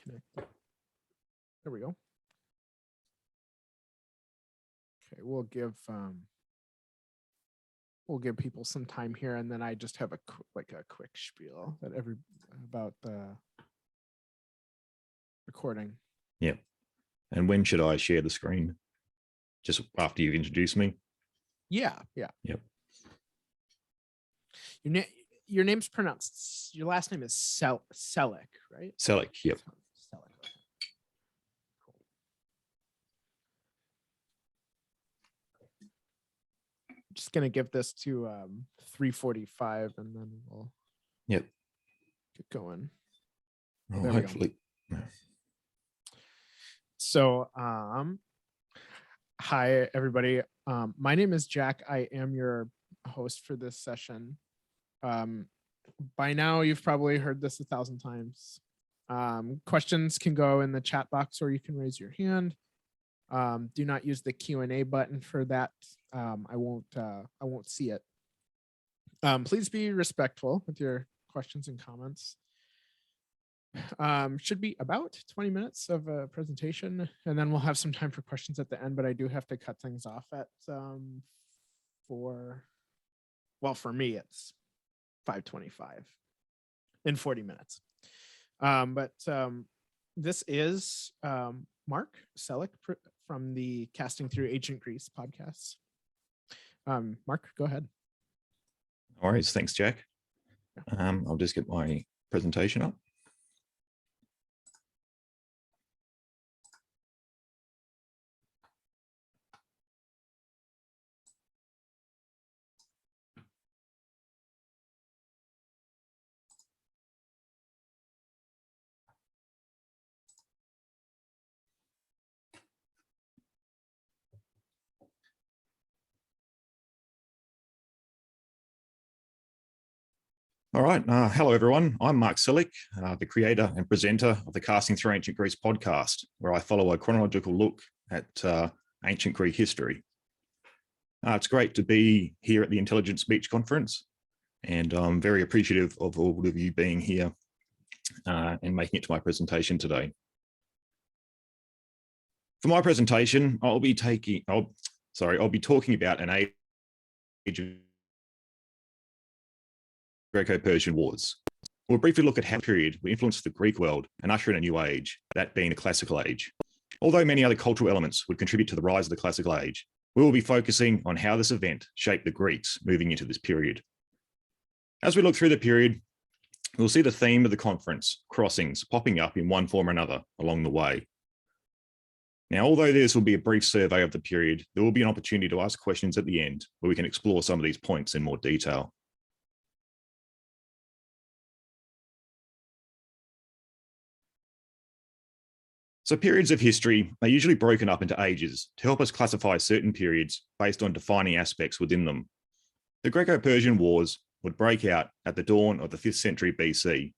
connect. There we go. Okay, we'll give people some time here, and then I just have a quick spiel about the recording. Yep. And when should I share the screen? Just after you've introduced me? Yeah. Yep. Your name's pronounced. Your last name is Selleck, right? Selleck. Yep. Selleck. Okay. Cool. Just gonna give this to 3:45, and then we'll get going. Well, hopefully. So, hi everybody. My name is Jack. I am your host for this session. By now you've probably heard this 1,000 times. Questions can go in the chat box, or you can raise your hand. Do not use the Q&A button for that. I won't see it. Please be respectful with your questions and comments. Should be about 20 minutes of a presentation, and then we'll have some time for questions at the end, but I do have to cut things off at for me it's 5:25 in 40 minutes. This is Mark Selleck from the Casting Through Ancient Greece podcast. Mark, go ahead. All right, thanks, Jack. I'll just get my presentation up. All right. Hello, everyone. I'm Mark Selleck, the creator and presenter of the Casting Through Ancient Greece podcast, where I follow a chronological look at ancient Greek history. It's great to be here at the Intelligent Speech Conference, and I'm very appreciative of all of you being here and making it to my presentation today. For my presentation, I'll be talking about an age of Greco-Persian Wars. We'll briefly look at how the period will influence the Greek world and usher in a new age, that being the classical age. Although many other cultural elements would contribute to the rise of the classical age, we will be focusing on how this event shaped the Greeks moving into this period. As we look through the period, we'll see the theme of the conference, crossings, popping up in one form or another along the way. Now, although this will be a brief survey of the period, there will be an opportunity to ask questions at the end where we can explore some of these points in more detail. So periods of history are usually broken up into ages to help us classify certain periods based on defining aspects within them. The Greco-Persian Wars would break out at the dawn of the 5th century BC,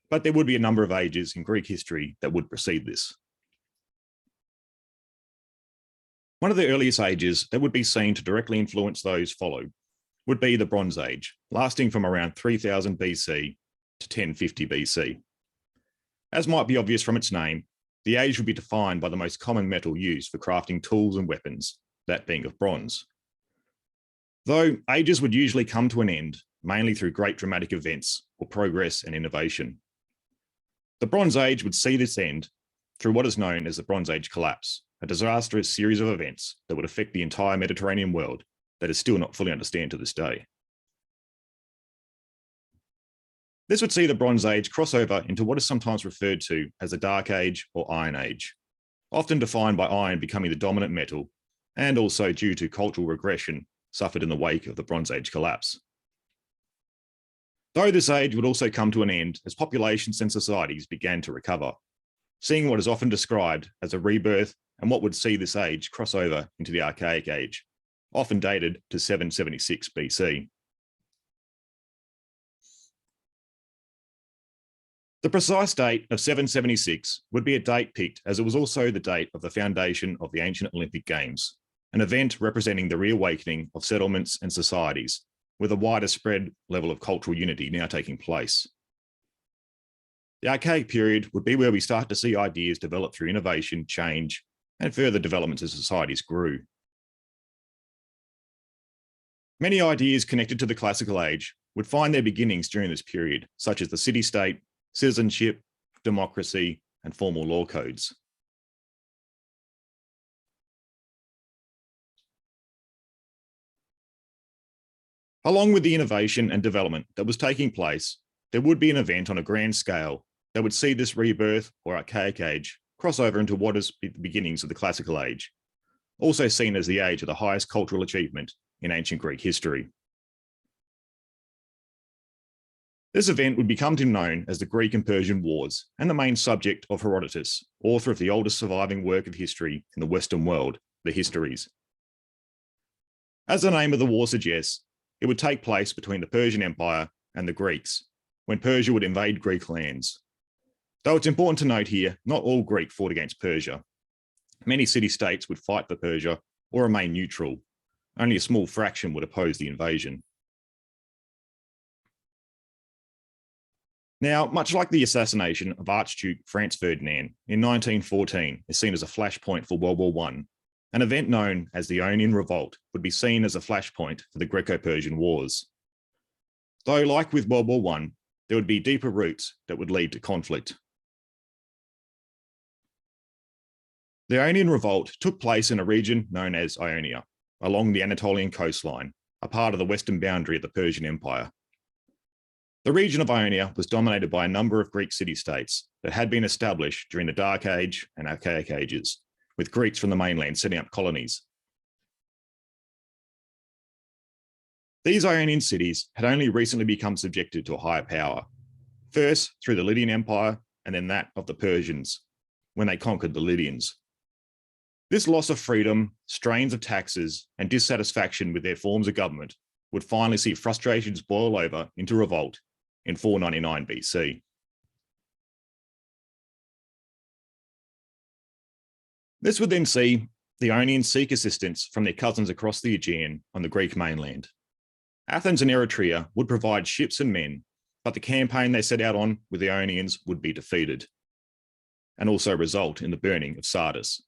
but there would be a number of ages in Greek history that would precede this. One of the earliest ages that would be seen to directly influence those followed would be the Bronze Age, lasting from around 3000 BC to 1050 BC. As might be obvious from its name, the age would be defined by the most common metal used for crafting tools and weapons, that being of bronze. Though ages would usually come to an end, mainly through great dramatic events or progress and innovation. The Bronze Age would see this end through what is known as the Bronze Age collapse, a disastrous series of events that would affect the entire Mediterranean world that is still not fully understood to this day. This would see the Bronze Age cross over into what is sometimes referred to as the Dark Age or Iron Age, often defined by iron becoming the dominant metal, and also due to cultural regression suffered in the wake of the Bronze Age collapse. Though this age would also come to an end as populations and societies began to recover, seeing what is often described as a rebirth and what would see this age cross over into the Archaic Age, often dated to 776 BC. The precise date of 776 would be a date picked as it was also the date of the foundation of the ancient Olympic Games, an event representing the reawakening of settlements and societies, with a wider spread level of cultural unity now taking place. The Archaic period would be where we start to see ideas develop through innovation, change, and further developments as societies grew. Many ideas connected to the Classical Age would find their beginnings during this period, such as the city-state, citizenship, democracy, and formal law codes. Along with the innovation and development that was taking place, there would be an event on a grand scale that would see this rebirth or Archaic Age cross over into what is the beginnings of the Classical Age, also seen as the age of the highest cultural achievement in ancient Greek history. This event would become known as the Greco-Persian Wars and the main subject of Herodotus, author of the oldest surviving work of history in the Western world, the Histories. As the name of the war suggests, it would take place between the Persian Empire and the Greeks, when Persia would invade Greek lands. Though it's important to note here, not all Greek fought against Persia. Many city-states would fight for Persia or remain neutral. Only a small fraction would oppose the invasion. Now, much like the assassination of Archduke Franz Ferdinand in 1914 is seen as a flashpoint for World War I, an event known as the Ionian Revolt would be seen as a flashpoint for the Greco-Persian Wars. Though, like with World War I, there would be deeper roots that would lead to conflict. The Ionian Revolt took place in a region known as Ionia, along the Anatolian coastline, a part of the western boundary of the Persian Empire. The region of Ionia was dominated by a number of Greek city-states that had been established during the Dark Age and Archaic Ages, with Greeks from the mainland setting up colonies. These Ionian cities had only recently become subjected to a higher power, first through the Lydian Empire and then that of the Persians, when they conquered the Lydians. This loss of freedom, strains of taxes, and dissatisfaction with their forms of government would finally see frustrations boil over into revolt in 499 BC. This would then see the Ionians seek assistance from their cousins across the Aegean on the Greek mainland. Athens and Eretria would provide ships and men, but the campaign they set out on with the Ionians would be defeated and also result in the burning of Sardis.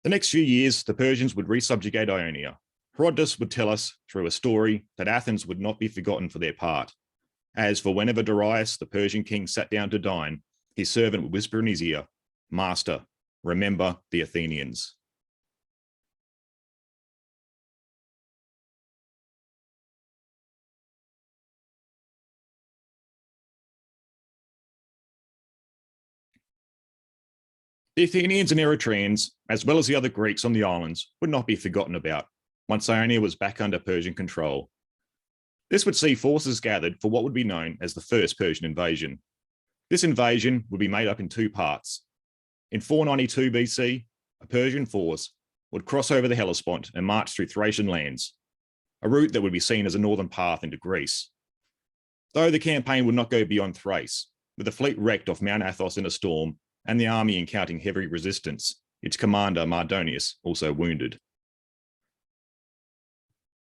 The next few years, the Persians would resubjugate Ionia. Herodotus would tell us through a story that Athens would not be forgotten for their part, as for whenever Darius, the Persian king, sat down to dine, his servant would whisper in his ear, "Master, remember the Athenians." The Athenians and Eretrians, as well as the other Greeks on the islands, would not be forgotten about once Ionia was back under Persian control. This would see forces gathered for what would be known as the First Persian Invasion. This invasion would be made up in two parts. In 492 BC, a Persian force would cross over the Hellespont and march through Thracian lands, a route that would be seen as a northern path into Greece. Though the campaign would not go beyond Thrace, with the fleet wrecked off Mount Athos in a storm and the army encountering heavy resistance, its commander Mardonius also wounded.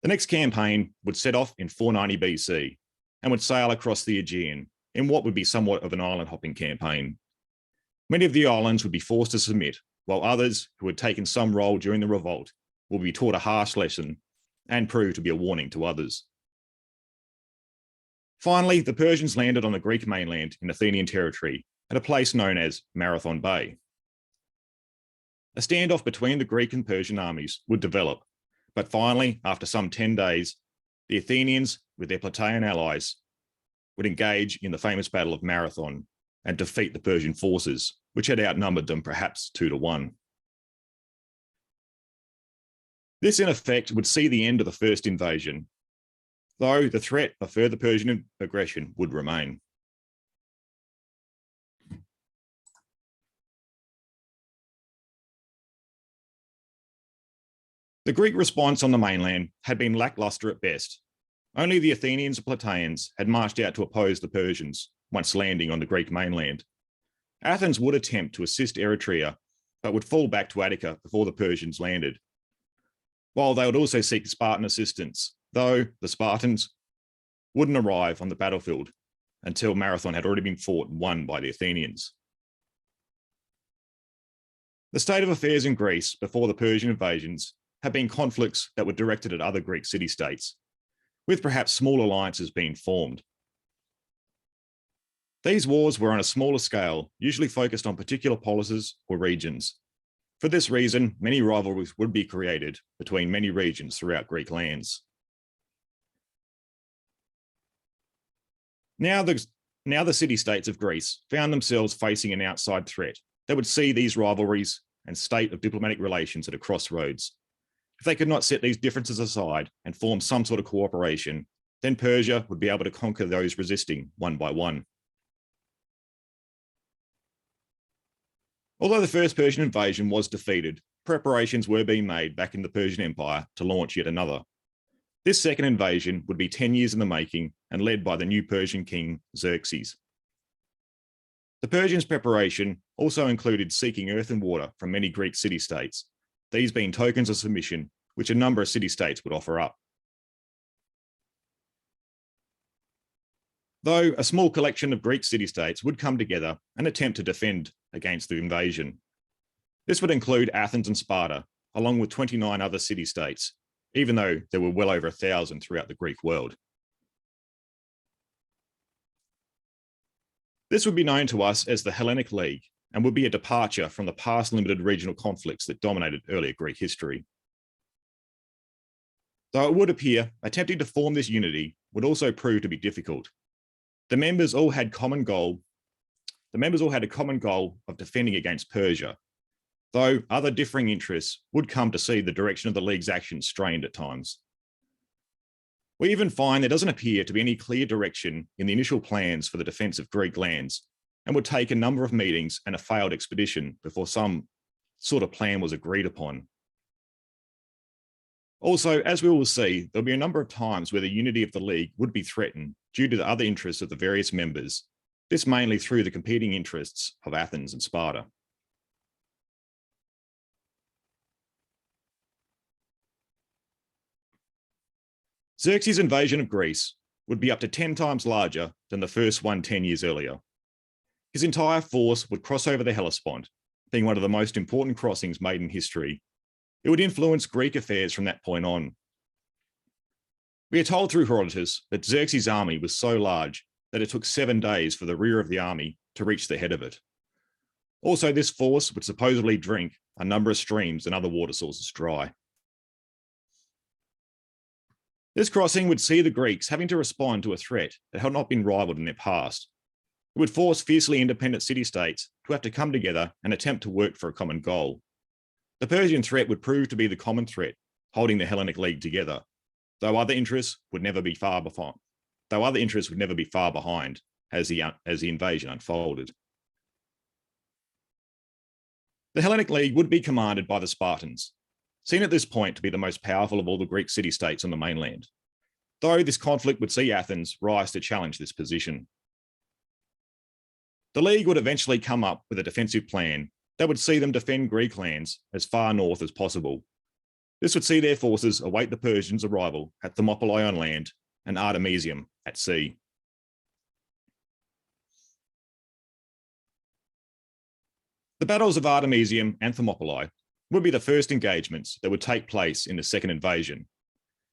The next campaign would set off in 490 BC and would sail across the Aegean in what would be somewhat of an island-hopping campaign. Many of the islands would be forced to submit, while others who had taken some role during the revolt will be taught a harsh lesson and prove to be a warning to others. Finally, the Persians landed on the Greek mainland in Athenian territory at a place known as Marathon Bay. A standoff between the Greek and Persian armies would develop, but finally, after some 10 days, the Athenians, with their Plataean allies, would engage in the famous Battle of Marathon and defeat the Persian forces, which had outnumbered them perhaps 2-1. This, in effect, would see the end of the first invasion, though the threat of further Persian aggression would remain. The Greek response on the mainland had been lackluster at best. Only the Athenians and Plataeans had marched out to oppose the Persians once landing on the Greek mainland. Athens would attempt to assist Eretria, but would fall back to Attica before the Persians landed. While they would also seek Spartan assistance, though the Spartans wouldn't arrive on the battlefield until Marathon had already been fought and won by the Athenians. The state of affairs in Greece before the Persian invasions had been conflicts that were directed at other Greek city-states, with perhaps small alliances being formed. These wars were on a smaller scale, usually focused on particular policies or regions. For this reason, many rivalries would be created between many regions throughout Greek lands. Now the city-states of Greece found themselves facing an outside threat that would see these rivalries and state of diplomatic relations at a crossroads. If they could not set these differences aside and form some sort of cooperation, then Persia would be able to conquer those resisting one by one. Although the first Persian invasion was defeated, preparations were being made back in the Persian Empire to launch yet another. This second invasion would be 10 years in the making and led by the new Persian king, Xerxes. The Persians' preparation also included seeking earth and water from many Greek city-states, these being tokens of submission, which a number of city-states would offer up. Though a small collection of Greek city-states would come together and attempt to defend against the invasion. This would include Athens and Sparta, along with 29 other city-states, even though there were well over 1,000 throughout the Greek world. This would be known to us as the Hellenic League and would be a departure from the past limited regional conflicts that dominated earlier Greek history. Though it would appear attempting to form this unity would also prove to be difficult. The members all had a common goal of defending against Persia, though other differing interests would come to see the direction of the League's actions strained at times. We even find there doesn't appear to be any clear direction in the initial plans for the defense of Greek lands, and would take a number of meetings and a failed expedition before some sort of plan was agreed upon. Also, as we will see, there'll be a number of times where the unity of the League would be threatened due to the other interests of the various members, this mainly through the competing interests of Athens and Sparta. Xerxes' invasion of Greece would be up to 10 times larger than the first one 10 years earlier. His entire force would cross over the Hellespont, being one of the most important crossings made in history. It would influence Greek affairs from that point on. We are told through Herodotus that Xerxes' army was so large that it took 7 days for the rear of the army to reach the head of it. Also, this force would supposedly drink a number of streams and other water sources dry. This crossing would see the Greeks having to respond to a threat that had not been rivaled in their past. It would force fiercely independent city-states to have to come together and attempt to work for a common goal. The Persian threat would prove to be the common threat holding the Hellenic League together, though other interests would never be far behind as the invasion unfolded. The Hellenic League would be commanded by the Spartans, seen at this point to be the most powerful of all the Greek city-states on the mainland, though this conflict would see Athens rise to challenge this position. The League would eventually come up with a defensive plan that would see them defend Greek lands as far north as possible. This would see their forces await the Persians' arrival at Thermopylae on land and Artemisium at sea. The battles of Artemisium and Thermopylae would be the first engagements that would take place in the second invasion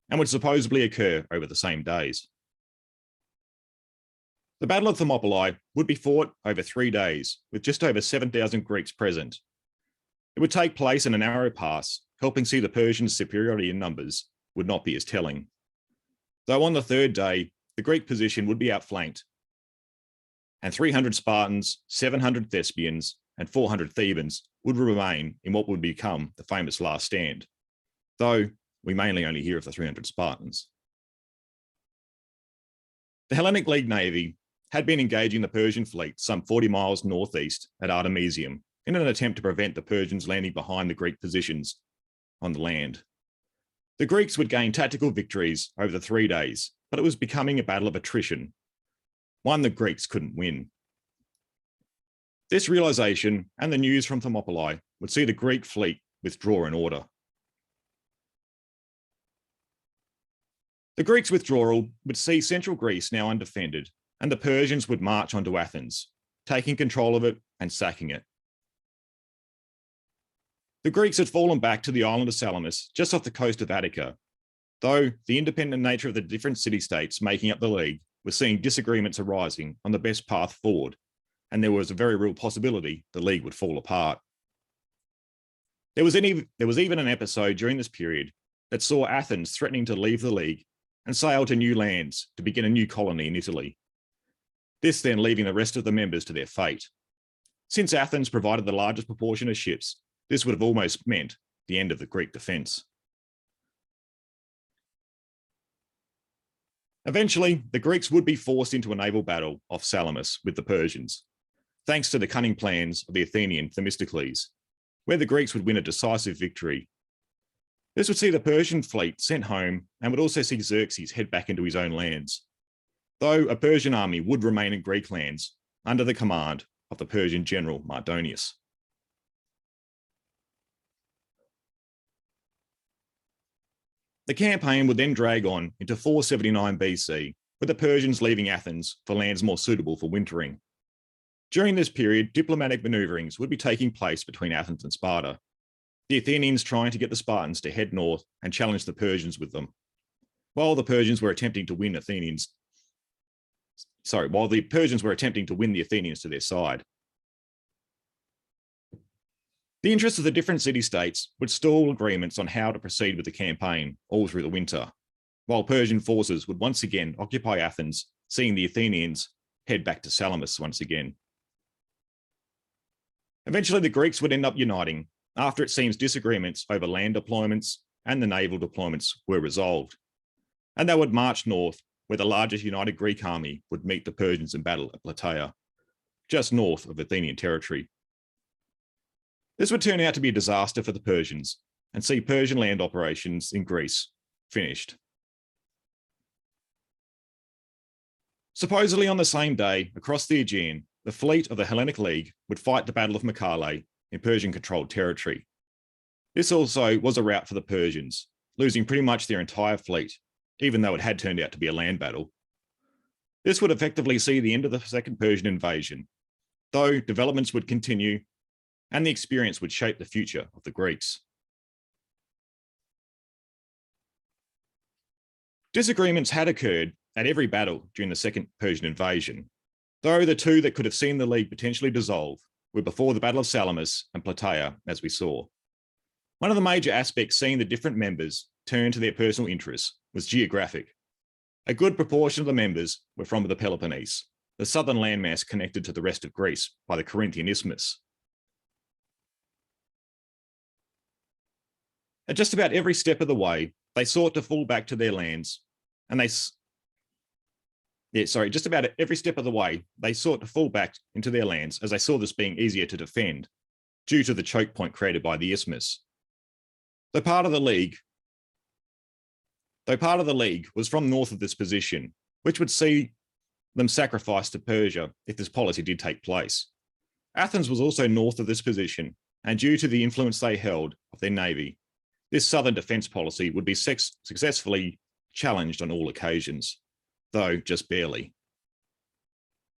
and would supposedly occur over the same days. The Battle of Thermopylae would be fought over 3 days with just over 7,000 Greeks present. It would take place in a narrow pass, helping see the Persians' superiority in numbers would not be as telling. Though on the third day, the Greek position would be outflanked, and 300 Spartans, 700 Thespians, and 400 Thebans would remain in what would become the famous last stand, though we mainly only hear of the 300 Spartans. The Hellenic League Navy had been engaging the Persian fleet some 40 miles northeast at Artemisium in an attempt to prevent the Persians landing behind the Greek positions on the land. The Greeks would gain tactical victories over the 3 days, but it was becoming a battle of attrition, one the Greeks couldn't win. This realization and the news from Thermopylae would see the Greek fleet withdraw in order. The Greeks' withdrawal would see central Greece now undefended and the Persians would march onto Athens, taking control of it and sacking it. The Greeks had fallen back to the island of Salamis, just off the coast of Attica, though the independent nature of the different city-states making up the league was seeing disagreements arising on the best path forward, and there was a very real possibility the league would fall apart. There was even an episode during this period that saw Athens threatening to leave the league and sail to new lands to begin a new colony in Italy. This then leaving the rest of the members to their fate. Since Athens provided the largest proportion of ships, this would have almost meant the end of the Greek defense. Eventually, the Greeks would be forced into a naval battle off Salamis with the Persians, thanks to the cunning plans of the Athenian Themistocles, where the Greeks would win a decisive victory. This would see the Persian fleet sent home and would also see Xerxes head back into his own lands, though a Persian army would remain in Greek lands under the command of the Persian general Mardonius. The campaign would then drag on into 479 BC, with the Persians leaving Athens for lands more suitable for wintering. During this period, diplomatic maneuverings would be taking place between Athens and Sparta, the Athenians trying to get the Spartans to head north and challenge the Persians with them, while the Persians were attempting to win the Athenians to their side. The interests of the different city-states would stall agreements on how to proceed with the campaign all through the winter, while Persian forces would once again occupy Athens, seeing the Athenians head back to Salamis once again. Eventually, the Greeks would end up uniting after it seems disagreements over land deployments and the naval deployments were resolved, and they would march north, where the largest united Greek army would meet the Persians in battle at Plataea, just north of Athenian territory. This would turn out to be a disaster for the Persians and see Persian land operations in Greece finished. Supposedly on the same day, across the Aegean, the fleet of the Hellenic League would fight the Battle of Mycale in Persian-controlled territory. This also was a rout for the Persians, losing pretty much their entire fleet, even though it had turned out to be a land battle. This would effectively see the end of the Second Persian invasion, though developments would continue and the experience would shape the future of the Greeks. Disagreements had occurred at every battle during the Second Persian invasion, though the two that could have seen the league potentially dissolve were before the Battle of Salamis and Plataea, as we saw. One of the major aspects seeing the different members turn to their personal interests was geographic. A good proportion of the members were from the Peloponnese, the southern landmass connected to the rest of Greece by the Corinthian Isthmus. At just about every step of the way, they sought to fall back to their lands, and just about at every step of the way, they sought to fall back into their lands as they saw this being easier to defend due to the choke point created by the isthmus. Though part of the league was from north of this position, which would see them sacrificed to Persia if this policy did take place. Athens was also north of this position, and due to the influence they held of their navy, this southern defence policy would be successfully challenged on all occasions, though just barely.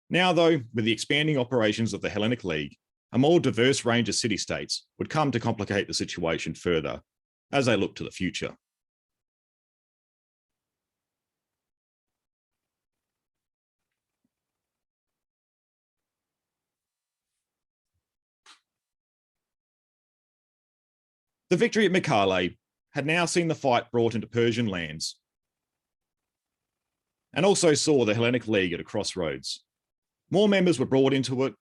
Now, though, with the expanding operations of the Hellenic League, a more diverse range of city-states would come to complicate the situation further as they look to the future. The victory at Mycale had now seen the fight brought into Persian lands and also saw the Hellenic League at a crossroads. More members were brought into it,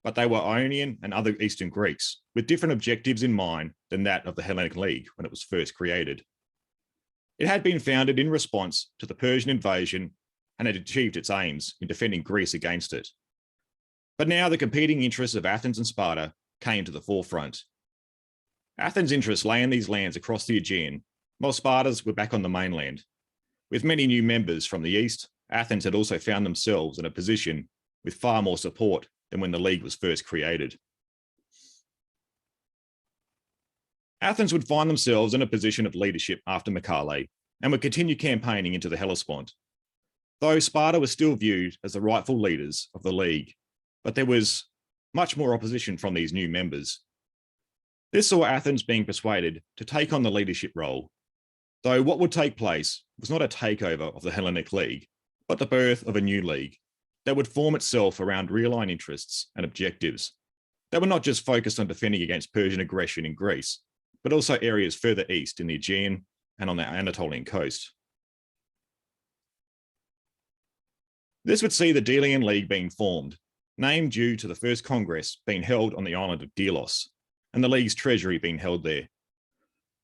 but they were Ionian and other Eastern Greeks with different objectives in mind than that of the Hellenic League when it was first created. It had been founded in response to the Persian invasion and had achieved its aims in defending Greece against it. But now the competing interests of Athens and Sparta came to the forefront. Athens' interests lay in these lands across the Aegean, while Sparta's were back on the mainland. With many new members from the east, Athens had also found themselves in a position with far more support than when the League was first created. Athens would find themselves in a position of leadership after Mycale and would continue campaigning into the Hellespont. though Sparta was still viewed as the rightful leaders of the league, but there was much more opposition from these new members. This saw Athens being persuaded to take on the leadership role, though what would take place was not a takeover of the Hellenic League, but the birth of a new league that would form itself around realigned interests and objectives that were not just focused on defending against Persian aggression in Greece, but also areas further east in the Aegean and on the Anatolian coast. This would see the Delian League being formed, named due to the first Congress being held on the island of Delos, and the League's treasury being held there.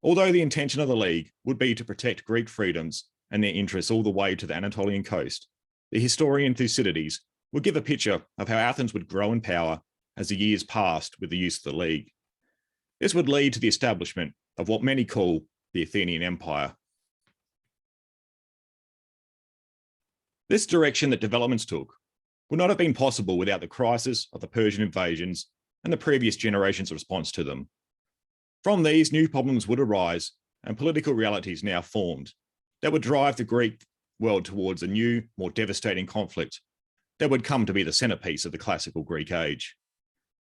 Although the intention of the League would be to protect Greek freedoms and their interests all the way to the Anatolian coast, the historian Thucydides would give a picture of how Athens would grow in power as the years passed with the use of the League. This would lead to the establishment of what many call the Athenian Empire. This direction that developments took would not have been possible without the crisis of the Persian invasions and the previous generation's response to them. From these, new problems would arise and political realities now formed that would drive the Greek world towards a new, more devastating conflict that would come to be the centerpiece of the classical Greek age.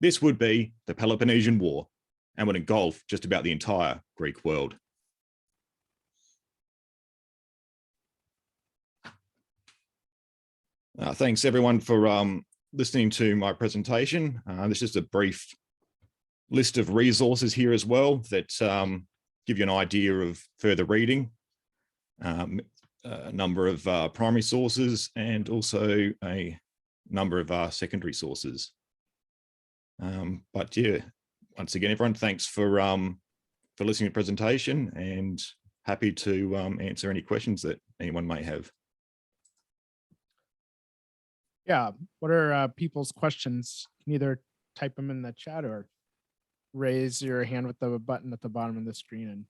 This would be the Peloponnesian War and would engulf just about the entire Greek world. Thanks everyone for listening to my presentation. This is just a brief list of resources here as well that give you an idea of further reading, a number of primary sources and also a number of secondary sources. But yeah, once again, everyone, thanks for listening to the presentation and happy to answer any questions that anyone may have. Yeah, what are people's questions? You can either type them in the chat or raise your hand with the button at the bottom of the screen and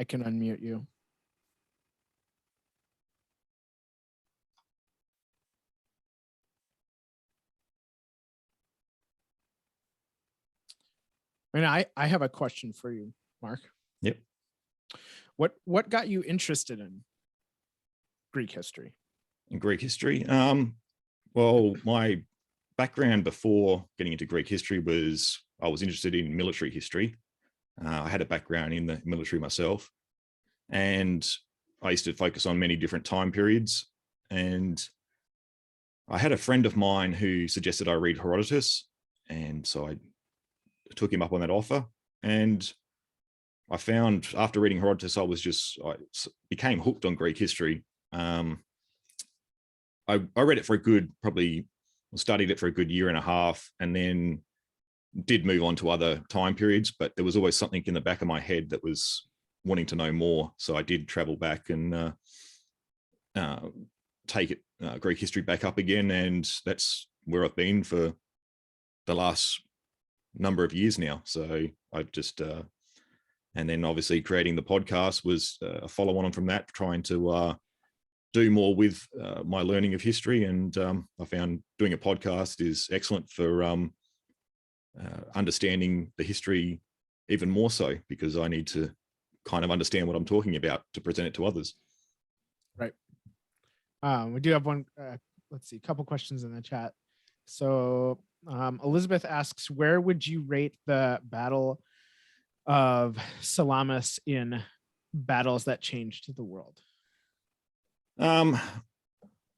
I can unmute you. And I have a question for you, Mark. Yep. What got you interested in Greek history? In Greek history? Well, my background before getting into Greek history was I was interested in military history. I had a background in the military myself, and I used to focus on many different time periods. And I had a friend of mine who suggested I read Herodotus, and so I took him up on that offer. And I found after reading Herodotus, I became hooked on Greek history. I read it for studied it for a good year and a half, and then did move on to other time periods, but there was always something in the back of my head that was wanting to know more. So I did travel back and take Greek history back up again. And that's where I've been for the last number of years now. So I just, and then obviously creating the podcast was a follow on from that, trying to do more with my learning of history. And I found doing a podcast is excellent for understanding the history even more so, because I need to kind of understand what I'm talking about to present it to others. Right. We do have one, let's see, a couple questions in the chat. So Elizabeth asks, where would you rate the Battle of Salamis in battles that changed the world?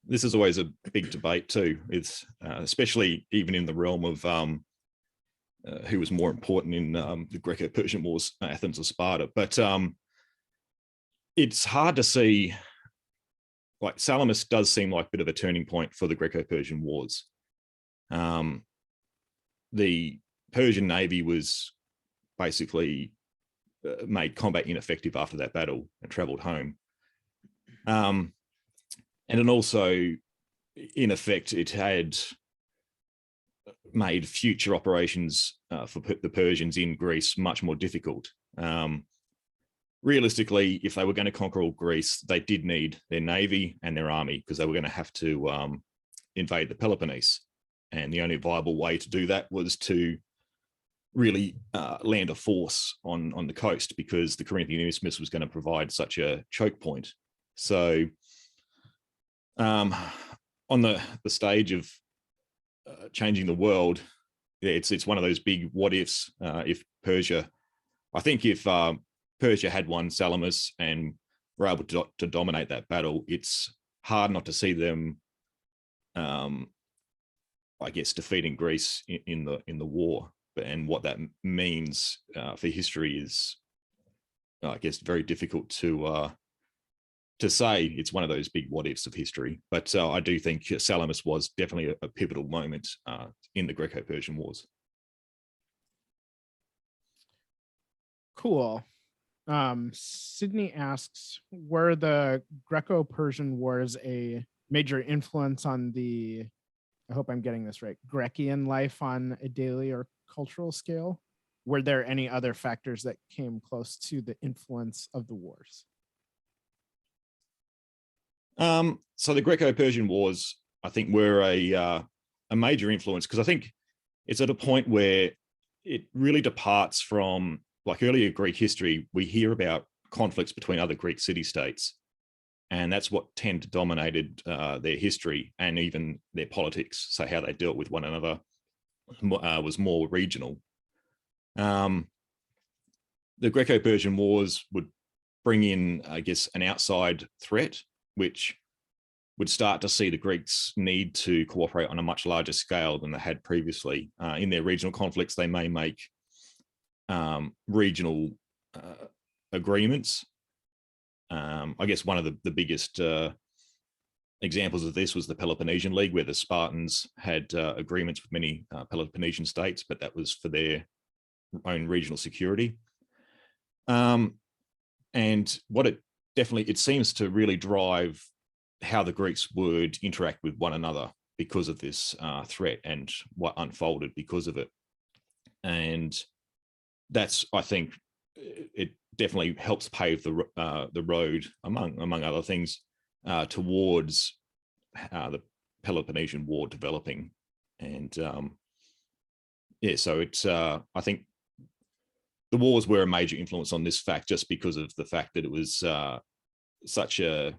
This is always a big debate too. It's especially even in the realm of who was more important in the Greco-Persian Wars, Athens or Sparta. But it's hard to see. Like Salamis does seem like a bit of a turning point for the Greco-Persian Wars. The Persian navy was basically made combat ineffective after that battle and traveled home. And then also, in effect, it had made future operations for the Persians in Greece much more difficult. Realistically, if they were going to conquer all Greece, they did need their navy and their army, because they were going to have to invade the Peloponnese. And the only viable way to do that was to really land a force on the coast, because the Corinthian isthmus was going to provide such a choke point. So On the stage of changing the world, it's one of those big what ifs. If Persia, I think if Persia had won Salamis and were able to dominate that battle, it's hard not to see them, I guess, defeating Greece in the war. And what that means for history is, I guess, very difficult to say. It's one of those big what ifs of history. But I do think Salamis was definitely a pivotal moment in the Greco-Persian Wars. Cool. Sydney asks, were the Greco-Persian Wars a major influence on the, I hope I'm getting this right, Grecian life on a daily or cultural scale? Were there any other factors that came close to the influence of the wars? So the Greco-Persian Wars, I think, were a major influence, because I think it's at a point where it really departs from, like, earlier Greek history. We hear about conflicts between other Greek city-states, and that's what dominated their history and even their politics. So how they dealt with one another was more regional. The Greco-Persian Wars would bring in, I guess, an outside threat, which would start to see the Greeks need to cooperate on a much larger scale than they had previously. In their regional conflicts, they may make regional agreements. I guess one of the biggest examples of this was the Peloponnesian League, where the Spartans had agreements with many Peloponnesian states, but that was for their own regional security. And what it seems to really drive how the Greeks would interact with one another because of this threat and what unfolded because of it. And that's, I think, it definitely helps pave the road, among other things, towards the Peloponnesian War developing. And yeah, so it's I think the wars were a major influence on this fact, just because of the fact that it was such a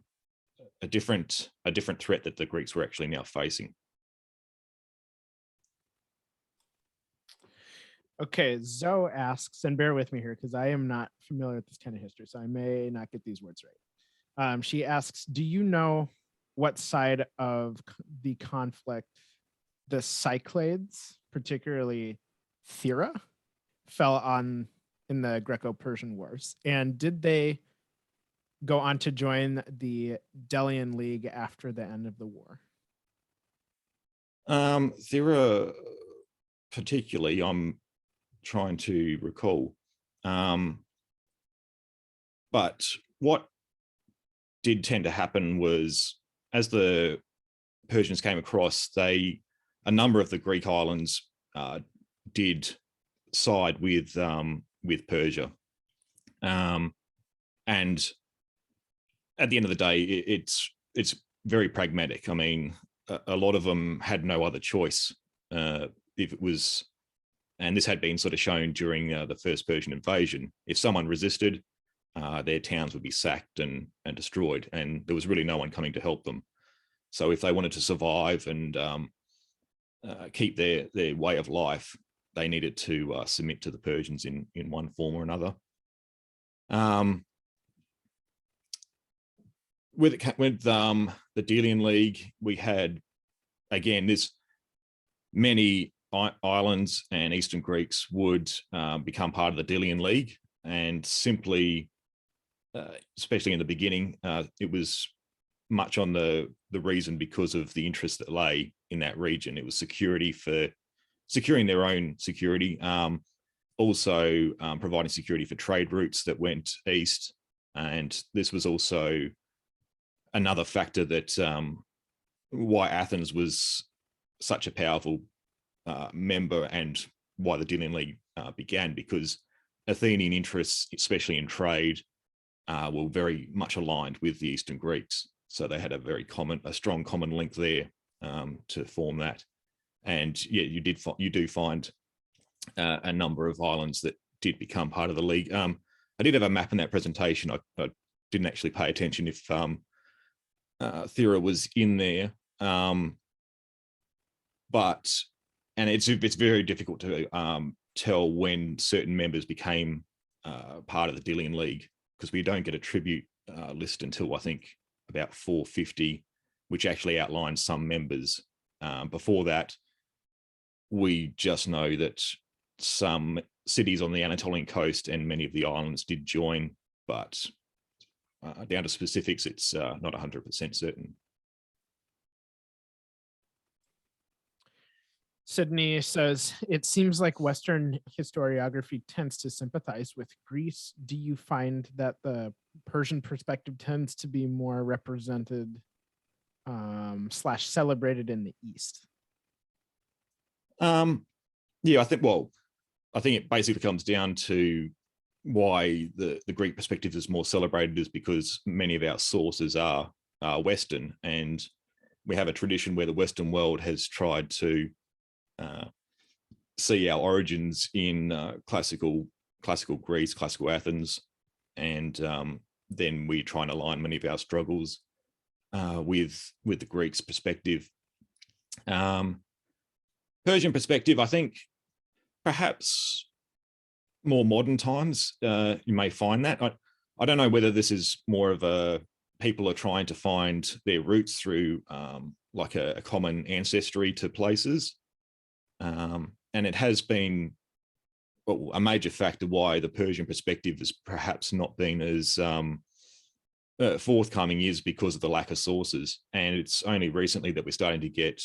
different threat that the Greeks were actually now facing. Okay, Zoe asks, and bear with me here because I am not familiar with this kind of history, so I may not get these words right. She asks, do you know what side of the conflict the Cyclades, particularly Thera, fell on in the Greco-Persian Wars? And did they go on to join the Delian League after the end of the war? Thera, particularly, I'm trying to recall. But what did tend to happen was, as the Persians came across, a number of the Greek islands did side with Persia. And at the end of the day, it's very pragmatic. I mean, a lot of them had no other choice. If it was, and this had been sort of shown during the first Persian invasion, if someone resisted, their towns would be sacked and destroyed, and there was really no one coming to help them. So if they wanted to survive and keep their way of life, they needed to submit to the Persians in one form or another. With the Delian League, we had, again, this many islands and Eastern Greeks would become part of the Delian League, and simply, especially in the beginning, it was much on the reason because of the interest that lay in that region. It was security for securing their own security, also providing security for trade routes that went east. And this was also another factor that why Athens was such a powerful member, and why the Delian League began, because Athenian interests, especially in trade, were very much aligned with the Eastern Greeks. So they had a strong common link there to form that. And yeah, you do find a number of islands that did become part of the league. I did have a map in that presentation. I didn't actually pay attention if Thera was in there, but it's very difficult to tell when certain members became part of the Delian League, because we don't get a tribute list until I think about 450, which actually outlines some members. Before that, we just know that some cities on the Anatolian coast and many of the islands did join, but down to specifics, it's not 100% certain. Sydney says, it seems like Western historiography tends to sympathize with Greece. Do you find that the Persian perspective tends to be more represented / celebrated in the East? Yeah, I think it basically comes down to why the Greek perspective is more celebrated is because many of our sources are Western, and we have a tradition where the Western world has tried to see our origins in classical Greece, classical Athens, and then we try and align many of our struggles with the Greeks' perspective. Persian perspective, I think perhaps more modern times, you may find that. I don't know whether this is more of a people are trying to find their roots through like a common ancestry to places. And it has been a major factor why the Persian perspective has perhaps not been as forthcoming is because of the lack of sources. And it's only recently that we're starting to get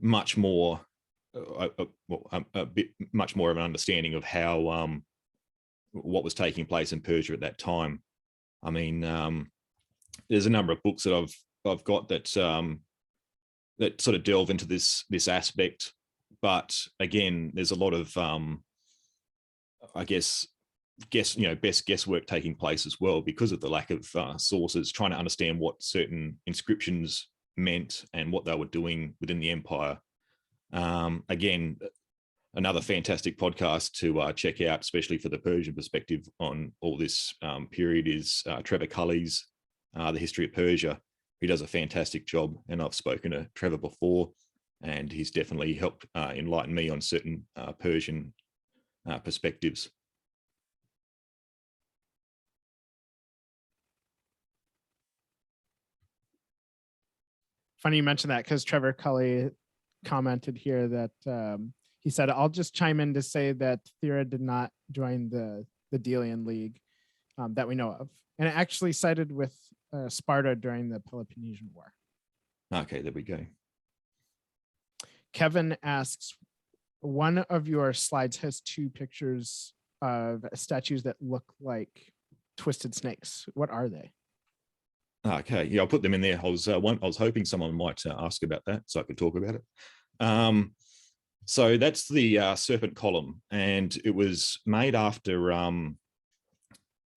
much more, a bit much more of an understanding of how what was taking place in Persia at that time. I mean, there's a number of books that I've got that that sort of delve into this aspect. But again, there's a lot of, I guess, best guesswork taking place as well because of the lack of sources, trying to understand what certain inscriptions meant and what they were doing within the empire. Again, another fantastic podcast to check out, especially for the Persian perspective on all this period, is Trevor Cully's The History of Persia. He does a fantastic job, and I've spoken to Trevor before, and he's definitely helped enlighten me on certain Persian perspectives. Funny you mentioned that, because Trevor Cully commented here that he said, I'll just chime in to say that Thera did not join the Delian League that we know of, and it actually sided with Sparta during the Peloponnesian War. Okay, there we go. Kevin asks, one of your slides has two pictures of statues that look like twisted snakes. What are they? Okay, yeah, I'll put them in there. I was hoping someone might ask about that so I could talk about it. So that's the serpent column, and it was made after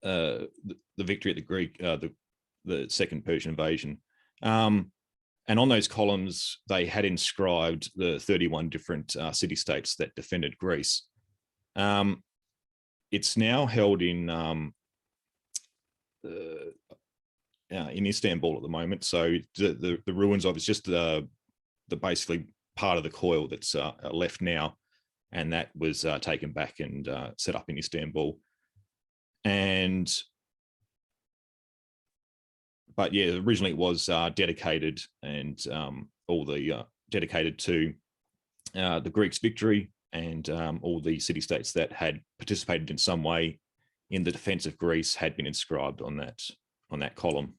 the victory at the Greek, the second Persian invasion. And on those columns, they had inscribed the 31 different city-states that defended Greece. It's now held in Istanbul at the moment. So the ruins of it's just the basically part of the coil that's left now, and that was taken back and set up in Istanbul. But yeah, originally it was dedicated and all the dedicated to the Greeks' victory, and all the city-states that had participated in some way in the defense of Greece had been inscribed on that column.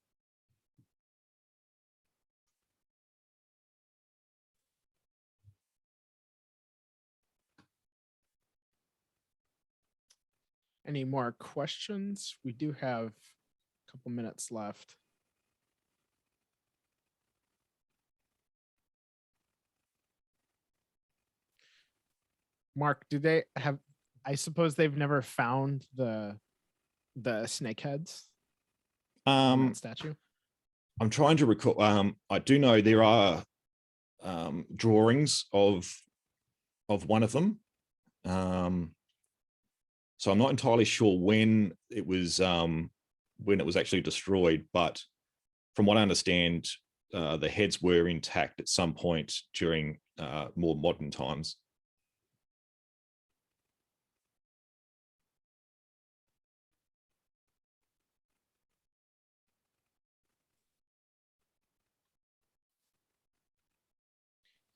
Any more questions? We do have a couple minutes left. Mark, do they have, I suppose they've never found the snake heads on that statue? I'm trying to recall. I do know there are drawings of one of them. So I'm not entirely sure when it was actually destroyed, but from what I understand, the heads were intact at some point during more modern times.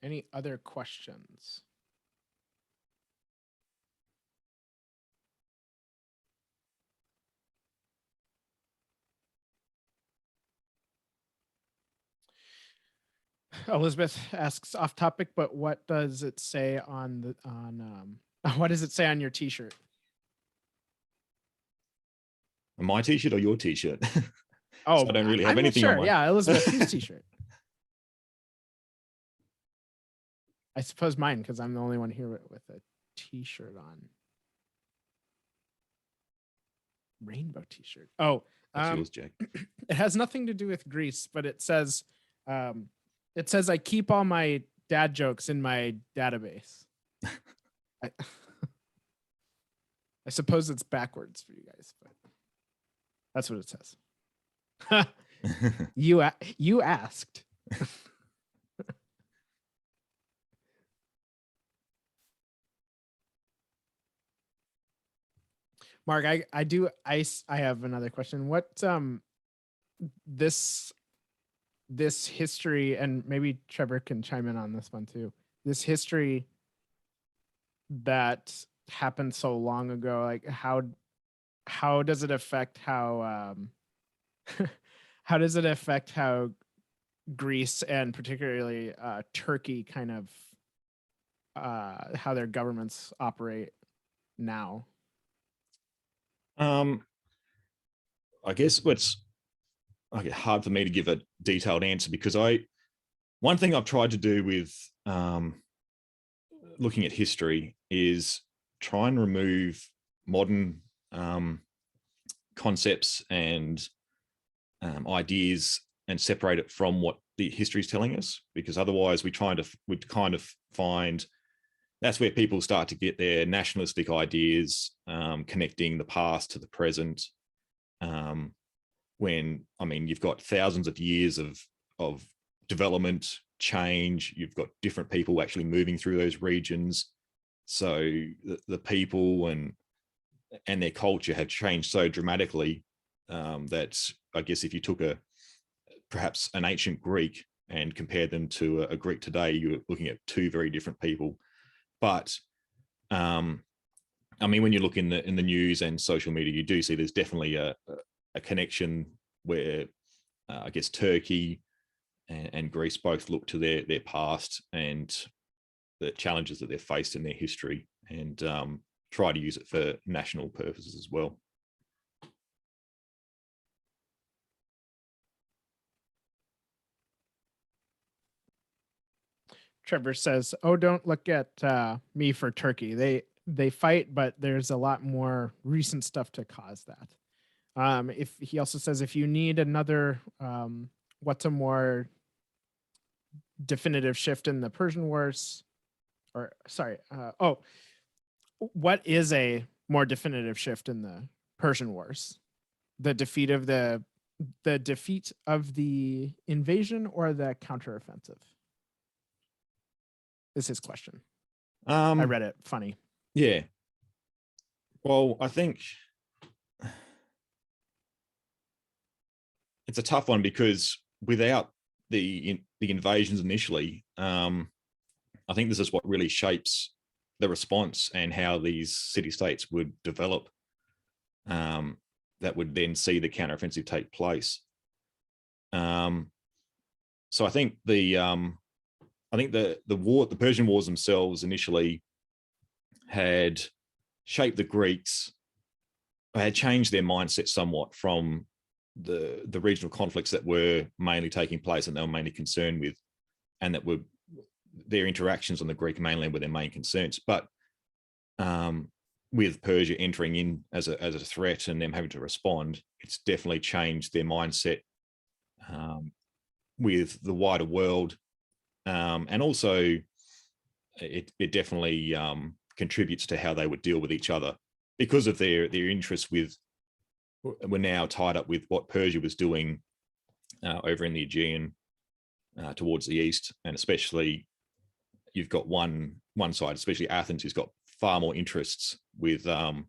Any other questions? Elizabeth asks off topic, but what does it say on the what does it say on your t-shirt? My t-shirt or your t-shirt? Oh, So I don't really have I'm not anything on sure. mine. Yeah, Elizabeth, whose t-shirt? I suppose mine, because I'm the only one here with a t-shirt on. Rainbow t-shirt. Oh, That's yours, Jack. it has nothing to do with Greece, but it says I keep all my dad jokes in my database. I, I suppose it's backwards for you guys, but that's what it says. You asked. Mark, I have another question. What this history, and maybe Trevor can chime in on this one too. This history that happened so long ago, like how does it affect how how does it affect how Greece and particularly Turkey kind of how their governments operate now? I guess it's hard for me to give a detailed answer, because one thing I've tried to do with looking at history is try and remove modern concepts and ideas and separate it from what the history is telling us, because otherwise we'd kind of find that's where people start to get their nationalistic ideas, connecting the past to the present. When, I mean, you've got thousands of years of development, change, you've got different people actually moving through those regions. So the people and their culture have changed so dramatically that I guess if you took perhaps an ancient Greek and compared them to a Greek today, you're looking at two very different people. But I mean, when you look in the news and social media, you do see there's definitely a connection where I guess Turkey and Greece both look to their past and the challenges that they've faced in their history, and try to use it for national purposes as well. Trevor says, "Oh, don't look at me for Turkey. They fight, but there's a lot more recent stuff to cause that." If he also says, if you need another, what's a more definitive shift in the Persian Wars, or sorry, what is a more definitive shift in the Persian Wars? The defeat of the invasion or the counteroffensive? Is his question. I read it funny. Yeah. Well, I think it's a tough one, because without the invasions initially, I think this is what really shapes the response and how these city-states would develop, that would then see the counteroffensive take place. So I think the Persian Wars themselves initially had shaped the Greeks, had changed their mindset somewhat from the regional conflicts that were mainly taking place and they were mainly concerned with, and that were their interactions on the Greek mainland were their main concerns. But with Persia entering in as a threat and them having to respond, it's definitely changed their mindset with the wider world. And also it definitely contributes to how they would deal with each other, because of their interests were now tied up with what Persia was doing over in the Aegean towards the east, and especially you've got one side, especially Athens, who's got far more interests with the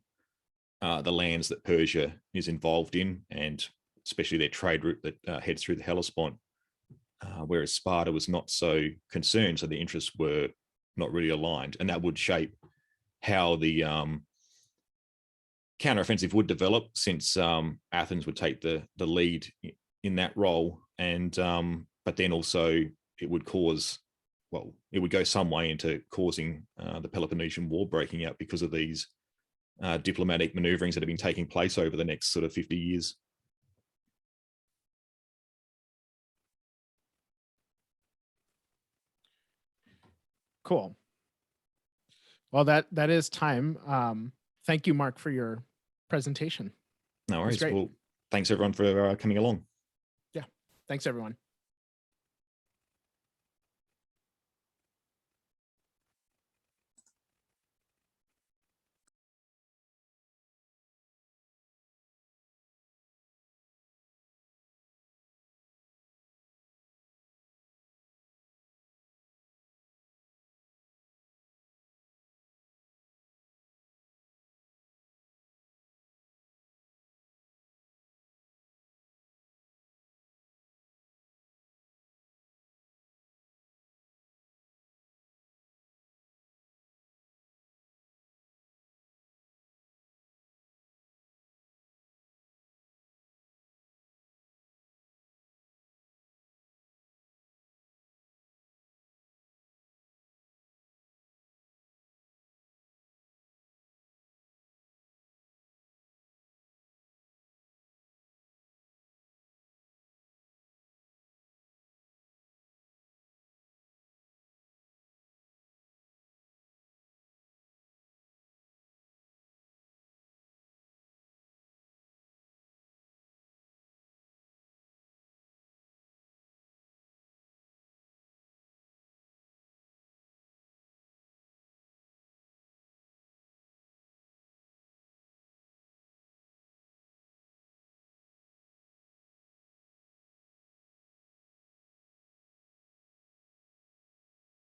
lands that Persia is involved in, and especially their trade route that heads through the Hellespont, whereas Sparta was not so concerned, so the interests were not really aligned, and that would shape how the counteroffensive would develop, since Athens would take the lead in that role, and but then also it would cause, well, it would go some way into causing the Peloponnesian War breaking out because of these diplomatic maneuverings that have been taking place over the next sort of 50 years. Cool. Well, that is time. Thank you, Mark, for your presentation. No worries. Well, thanks everyone for coming along. Yeah. Thanks, everyone.